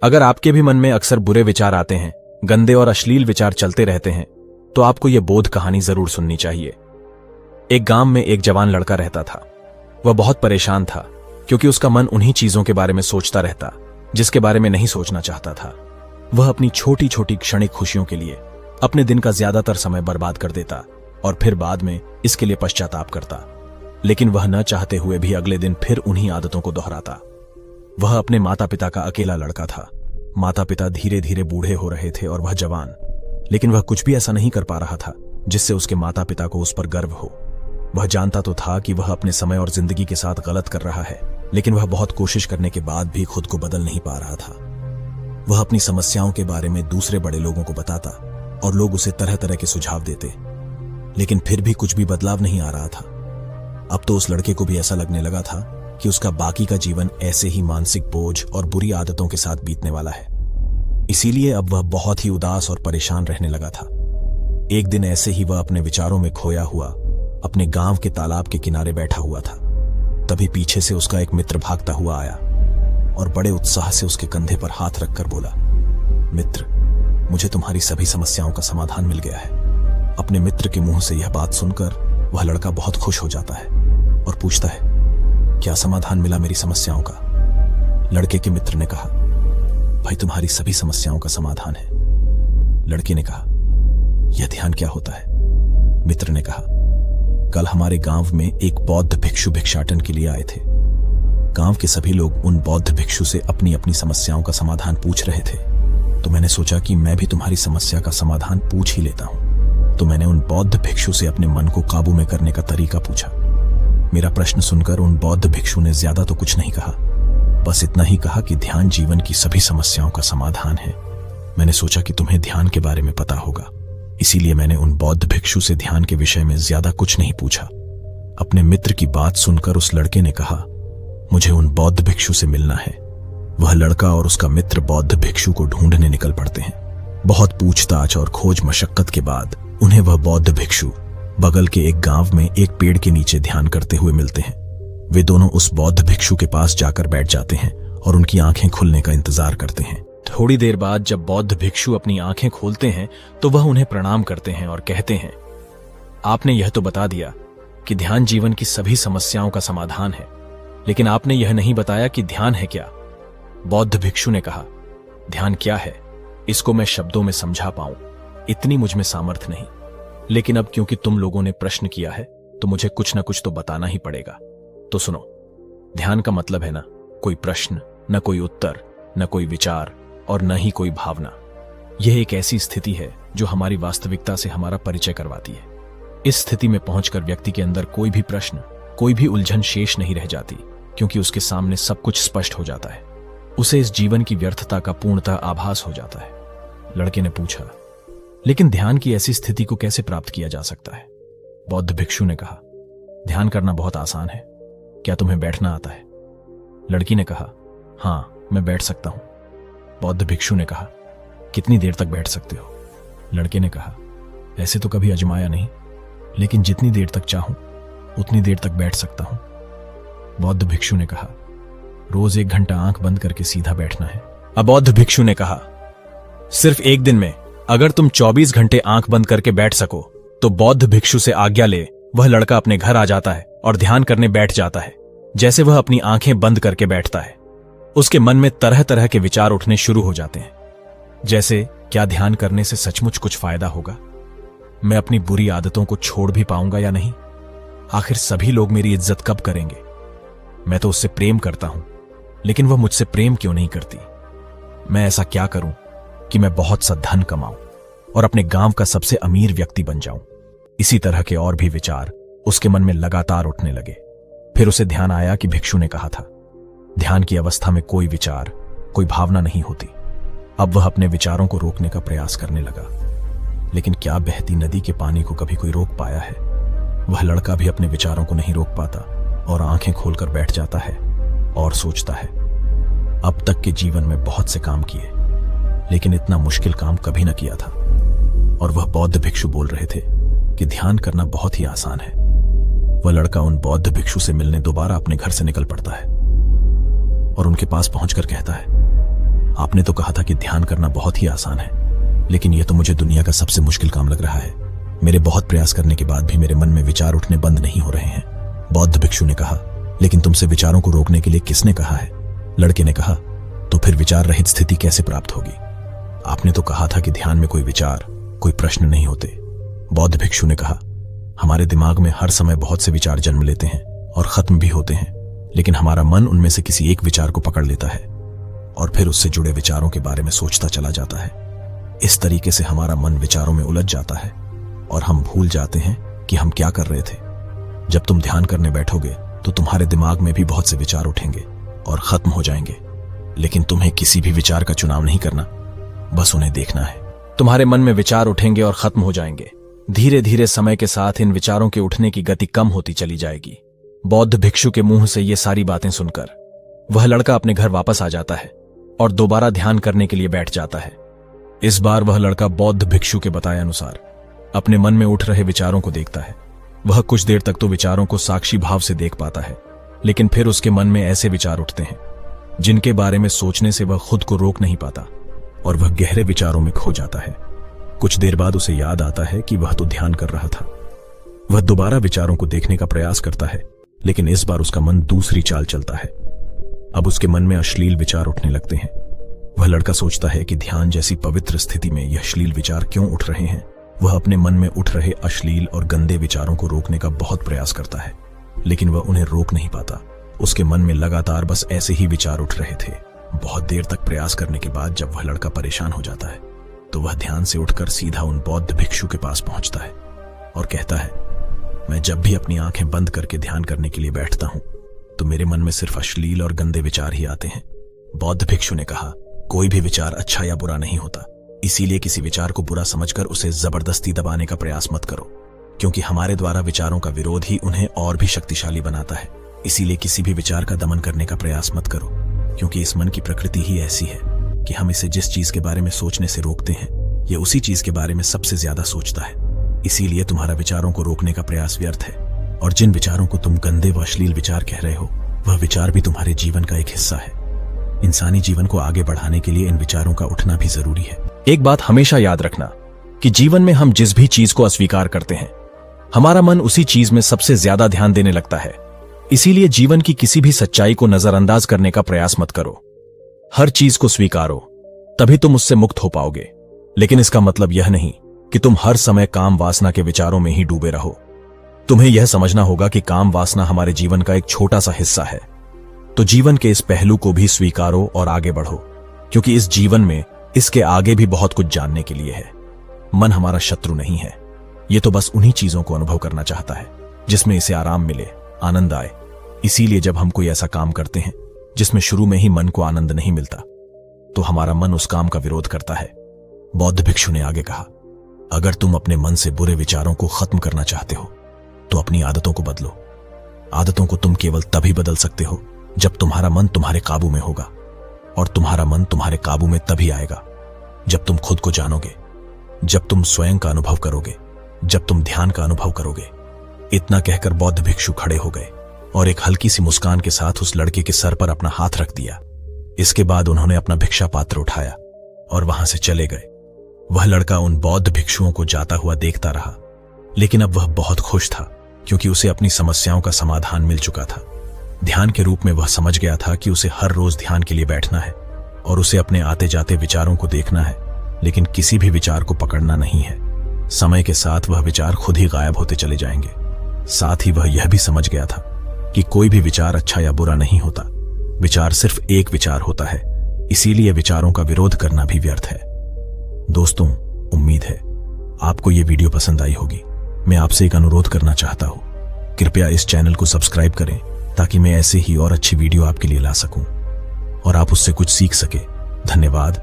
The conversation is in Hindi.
अगर आपके भी मन में अक्सर बुरे विचार आते हैं, गंदे और अश्लील विचार चलते रहते हैं, तो आपको यह बोध कहानी जरूर सुननी चाहिए। एक गांव में एक जवान लड़का रहता था। वह बहुत परेशान था क्योंकि उसका मन उन्हीं चीजों के बारे में सोचता रहता जिसके बारे में नहीं सोचना चाहता था। वह अपनी छोटी छोटी क्षणिक खुशियों के लिए अपने दिन का ज्यादातर समय बर्बाद कर देता और फिर बाद में इसके लिए पश्चाताप करता। लेकिन वह न चाहते हुए भी अगले दिन फिर उन्हीं आदतों को दोहराता। वह अपने माता पिता का अकेला लड़का था। माता पिता धीरे धीरे बूढ़े हो रहे थे और वह जवान, लेकिन वह कुछ भी ऐसा नहीं कर पा रहा था जिससे उसके माता पिता को उस पर गर्व हो। वह जानता तो था कि वह अपने समय और जिंदगी के साथ गलत कर रहा है, लेकिन वह बहुत कोशिश करने के बाद भी खुद को बदल नहीं पा रहा था। वह अपनी समस्याओं के बारे में दूसरे बड़े लोगों को बताता और लोग उसे तरह तरह के सुझाव देते, लेकिन फिर भी कुछ भी बदलाव नहीं आ रहा था। अब तो उस लड़के को भी ऐसा लगने लगा था कि उसका बाकी का जीवन ऐसे ही मानसिक बोझ और बुरी आदतों के साथ बीतने वाला है। इसीलिए अब वह बहुत ही उदास और परेशान रहने लगा था। एक दिन ऐसे ही वह अपने विचारों में खोया हुआ अपने गांव के तालाब के किनारे बैठा हुआ था। तभी पीछे से उसका एक मित्र भागता हुआ आया और बड़े उत्साह से उसके कंधे पर हाथ रखकर बोला, मित्र, मुझे तुम्हारी सभी समस्याओं का समाधान मिल गया है। अपने मित्र के मुंह से यह बात सुनकर वह लड़का बहुत खुश हो जाता है और पूछता है, क्या समाधान मिला मेरी समस्याओं का? लड़के के मित्र ने कहा, भाई, तुम्हारी सभी समस्याओं का समाधान है। लड़के ने कहा, यह ध्यान क्या होता है? मित्र ने कहा, कल हमारे गांव में एक बौद्ध भिक्षु भिक्षाटन के लिए आए थे। गांव के सभी लोग उन बौद्ध भिक्षु से अपनी अपनी समस्याओं का समाधान पूछ रहे थे, तो मैंने सोचा कि मैं भी तुम्हारी समस्या का समाधान पूछ ही लेता हूं। तो मैंने उन बौद्ध भिक्षु से अपने मन को काबू में करने का तरीका पूछा। मेरा प्रश्न सुनकर उन बौद्ध भिक्षु ने ज्यादा तो कुछ नहीं कहा, बस इतना ही कहा कि ध्यान जीवन की सभी समस्याओं का समाधान है। मैंने सोचा कि तुम्हें ध्यान के बारे में पता होगा, इसीलिए मैंने उन बौद्ध भिक्षु से ध्यान के विषय में ज्यादा कुछ नहीं पूछा। अपने मित्र की बात सुनकर उस लड़के ने कहा, मुझे उन बौद्ध भिक्षु से मिलना है। वह लड़का और उसका मित्र बौद्ध भिक्षु को ढूंढने निकल पड़ते हैं। बहुत पूछताछ और खोज मशक्कत के बाद उन्हें वह बौद्ध भिक्षु बगल के एक गांव में एक पेड़ के नीचे ध्यान करते हुए मिलते हैं। वे दोनों उस बौद्ध भिक्षु के पास जाकर बैठ जाते हैं और उनकी आंखें खुलने का इंतजार करते हैं। थोड़ी देर बाद जब बौद्ध भिक्षु अपनी आंखें खोलते हैं तो वह उन्हें प्रणाम करते हैं और कहते हैं, आपने यह तो बता दिया कि ध्यान जीवन की सभी समस्याओं का समाधान है, लेकिन आपने यह नहीं बताया कि ध्यान है क्या। बौद्ध भिक्षु ने कहा, ध्यान क्या है इसको मैं शब्दों में समझा पाऊं, इतनी मुझमें सामर्थ्य नहीं, लेकिन अब क्योंकि तुम लोगों ने प्रश्न किया है तो मुझे कुछ न कुछ तो बताना ही पड़ेगा। तो सुनो, ध्यान का मतलब है ना कोई प्रश्न, न कोई उत्तर, न कोई विचार और न ही कोई भावना। यह एक ऐसी स्थिति है जो हमारी वास्तविकता से हमारा परिचय करवाती है। इस स्थिति में पहुंचकर व्यक्ति के अंदर कोई भी प्रश्न, कोई भी उलझन शेष नहीं रह जाती, क्योंकि उसके सामने सब कुछ स्पष्ट हो जाता है। उसे इस जीवन की व्यर्थता का पूर्णतः आभास हो जाता है। लड़के ने पूछा, लेकिन ध्यान की ऐसी स्थिति को कैसे प्राप्त किया जा सकता है? बौद्ध भिक्षु ने कहा, ध्यान करना बहुत आसान है। क्या तुम्हें बैठना आता है? लड़की ने कहा, हाँ, मैं बैठ सकता हूं। बौद्ध भिक्षु ने कहा, कितनी देर तक बैठ सकते हो? लड़के ने कहा, ऐसे तो कभी आजमाया नहीं, लेकिन जितनी देर तक चाहूं उतनी देर तक बैठ सकता हूं। बौद्ध भिक्षु ने कहा, रोज 1 घंटा आंख बंद करके सीधा बैठना है। अब बौद्ध भिक्षु ने कहा, सिर्फ एक दिन में अगर तुम 24 घंटे आंख बंद करके बैठ सको तो बौद्ध भिक्षु से आज्ञा ले वह लड़का अपने घर आ जाता है और ध्यान करने बैठ जाता है। जैसे वह अपनी आंखें बंद करके बैठता है, उसके मन में तरह तरह के विचार उठने शुरू हो जाते हैं, जैसे क्या ध्यान करने से सचमुच कुछ फायदा होगा? मैं अपनी बुरी आदतों को छोड़ भी पाऊंगा या नहीं? आखिर सभी लोग मेरी इज्जत कब करेंगे? मैं तो उससे प्रेम करता हूं, लेकिन वह मुझसे प्रेम क्यों नहीं करती? मैं ऐसा क्या करूं कि मैं बहुत सा धन कमाऊं और अपने गांव का सबसे अमीर व्यक्ति बन जाऊं? इसी तरह के और भी विचार उसके मन में लगातार उठने लगे। फिर उसे ध्यान आया कि भिक्षु ने कहा था, ध्यान की अवस्था में कोई विचार, कोई भावना नहीं होती। अब वह अपने विचारों को रोकने का प्रयास करने लगा, लेकिन क्या बहती नदी के पानी को कभी कोई रोक पाया है? वह लड़का भी अपने विचारों को नहीं रोक पाता और आंखें खोलकर बैठ जाता है और सोचता है, अब तक के जीवन में बहुत से काम किए, लेकिन इतना मुश्किल काम कभी न किया था। और वह बौद्ध भिक्षु बोल रहे थे कि ध्यान करना बहुत ही आसान है। वह लड़का उन बौद्ध भिक्षु से मिलने दोबारा अपने घर से निकल पड़ता है और उनके पास पहुंचकर कहता है, आपने तो कहा था कि ध्यान करना बहुत ही आसान है, लेकिन यह तो मुझे दुनिया का सबसे मुश्किल काम लग रहा है। मेरे बहुत प्रयास करने के बाद भी मेरे मन में विचार उठने बंद नहीं हो रहे हैं। बौद्ध भिक्षु ने कहा, लेकिन तुमसे विचारों को रोकने के लिए किसने कहा है? लड़के ने कहा, तो फिर विचार रहित स्थिति कैसे प्राप्त होगी? आपने तो कहा था कि ध्यान में कोई विचार, कोई प्रश्न नहीं होते। बौद्ध भिक्षु ने कहा, हमारे दिमाग में हर समय बहुत से विचार जन्म लेते हैं और खत्म भी होते हैं, लेकिन हमारा मन उनमें से किसी एक विचार को पकड़ लेता है और फिर उससे जुड़े विचारों के बारे में सोचता चला जाता है। इस तरीके से हमारा मन विचारों में उलझ जाता है और हम भूल जाते हैं कि हम क्या कर रहे थे। जब तुम ध्यान करने बैठोगे तो तुम्हारे दिमाग में भी बहुत से विचार उठेंगे और खत्म हो जाएंगे, लेकिन तुम्हें किसी भी विचार का चुनाव नहीं करना, बस उन्हें देखना है। तुम्हारे मन में विचार उठेंगे और खत्म हो जाएंगे। धीरे धीरे समय के साथ इन विचारों के उठने की गति कम होती चली जाएगी। बौद्ध भिक्षु के मुंह से ये सारी बातें सुनकर वह लड़का अपने घर वापस आ जाता है और दोबारा ध्यान करने के लिए बैठ जाता है। इस बार वह लड़का बौद्ध भिक्षु के बताए अनुसार अपने मन में उठ रहे विचारों को देखता है। वह कुछ देर तक तो विचारों को साक्षी भाव से देख पाता है, लेकिन फिर उसके मन में ऐसे विचार उठते हैं जिनके बारे में सोचने से वह खुद को रोक नहीं पाता और वह गहरे विचारों में खो जाता है। कुछ देर बाद उसे याद आता है कि वह तो ध्यान कर रहा था। वह दोबारा विचारों को देखने का प्रयास करता है, लेकिन इस बार उसका मन दूसरी चाल चलता है। अब उसके मन में अश्लील विचार उठने लगते हैं। वह लड़का सोचता है कि ध्यान जैसी पवित्र स्थिति में यह अश्लील विचार क्यों उठ रहे हैं। वह अपने मन में उठ रहे अश्लील और गंदे विचारों को रोकने का बहुत प्रयास करता है, लेकिन वह उन्हें रोक नहीं पाता। उसके मन में लगातार बस ऐसे ही विचार उठ रहे थे। बहुत देर तक प्रयास करने के बाद जब वह लड़का परेशान हो जाता है तो वह ध्यान से उठकर सीधा उन बौद्ध भिक्षु के पास पहुंचता है और कहता है, मैं जब भी अपनी आंखें बंद करके ध्यान करने के लिए बैठता हूं तो मेरे मन में सिर्फ अश्लील और गंदे विचार ही आते हैं। बौद्ध भिक्षु ने कहा, कोई भी विचार अच्छा या बुरा नहीं होता, इसीलिए किसी विचार को बुरा समझकर उसे जबरदस्ती दबाने का प्रयास मत करो, क्योंकि हमारे द्वारा विचारों का विरोध ही उन्हें और भी शक्तिशाली बनाता है। इसीलिए किसी भी विचार का दमन करने का प्रयास मत करो, क्योंकि इस मन की प्रकृति ही ऐसी है कि हम इसे जिस चीज के बारे में सोचने से रोकते हैं, यह उसी चीज के बारे में सबसे ज्यादा सोचता है। इसीलिए तुम्हारा विचारों को रोकने का प्रयास व्यर्थ है, और जिन विचारों को तुम गंदे व अश्लील विचार कह रहे हो, वह विचार भी तुम्हारे जीवन का एक हिस्सा है। इंसानी जीवन को आगे बढ़ाने के लिए इन विचारों का उठना भी जरूरी है। एक बात हमेशा याद रखना कि जीवन में हम जिस भी चीज को अस्वीकार करते हैं, हमारा मन उसी चीज में सबसे ज्यादा ध्यान देने लगता है। इसीलिए जीवन की किसी भी सच्चाई को नजरअंदाज करने का प्रयास मत करो। हर चीज को स्वीकारो, तभी तुम उससे मुक्त हो पाओगे। लेकिन इसका मतलब यह नहीं कि तुम हर समय काम वासना के विचारों में ही डूबे रहो। तुम्हें यह समझना होगा कि काम वासना हमारे जीवन का एक छोटा सा हिस्सा है। तो जीवन के इस पहलू को भी स्वीकारो और आगे बढ़ो, क्योंकि इस जीवन में इसके आगे भी बहुत कुछ जानने के लिए है। मन हमारा शत्रु नहीं है, ये तो बस उन्हीं चीजों को अनुभव करना चाहता है जिसमें इसे आराम मिले, आनंद आए। इसीलिए जब हम कोई ऐसा काम करते हैं जिसमें शुरू में ही मन को आनंद नहीं मिलता, तो हमारा मन उस काम का विरोध करता है। बौद्ध भिक्षु ने आगे कहा, अगर तुम अपने मन से बुरे विचारों को खत्म करना चाहते हो तो अपनी आदतों को बदलो। आदतों को तुम केवल तभी बदल सकते हो जब तुम्हारा मन तुम्हारे काबू में होगा, और तुम्हारा मन तुम्हारे काबू में तभी आएगा जब तुम खुद को जानोगे, जब तुम स्वयं का अनुभव करोगे, जब तुम ध्यान का अनुभव करोगे। इतना कहकर बौद्ध भिक्षु खड़े हो गए और एक हल्की सी मुस्कान के साथ उस लड़के के सर पर अपना हाथ रख दिया। इसके बाद उन्होंने अपना भिक्षा पात्र उठाया और वहां से चले गए। वह लड़का उन बौद्ध भिक्षुओं को जाता हुआ देखता रहा, लेकिन अब वह बहुत खुश था, क्योंकि उसे अपनी समस्याओं का समाधान मिल चुका था। ध्यान के रूप में वह समझ गया था कि उसे हर रोज ध्यान के लिए बैठना है और उसे अपने आते जाते विचारों को देखना है, लेकिन किसी भी विचार को पकड़ना नहीं है। समय के साथ वह विचार खुद ही गायब होते चले जाएंगे। साथ ही वह यह भी समझ गया था कि कोई भी विचार अच्छा या बुरा नहीं होता, विचार सिर्फ एक विचार होता है। इसीलिए विचारों का विरोध करना भी व्यर्थ है। दोस्तों, उम्मीद है आपको यह वीडियो पसंद आई होगी। मैं आपसे एक अनुरोध करना चाहता हूं, कृपया इस चैनल को सब्सक्राइब करें ताकि मैं ऐसे ही और अच्छी वीडियो आपके लिए ला सकूं और आप उससे कुछ सीख सके। धन्यवाद।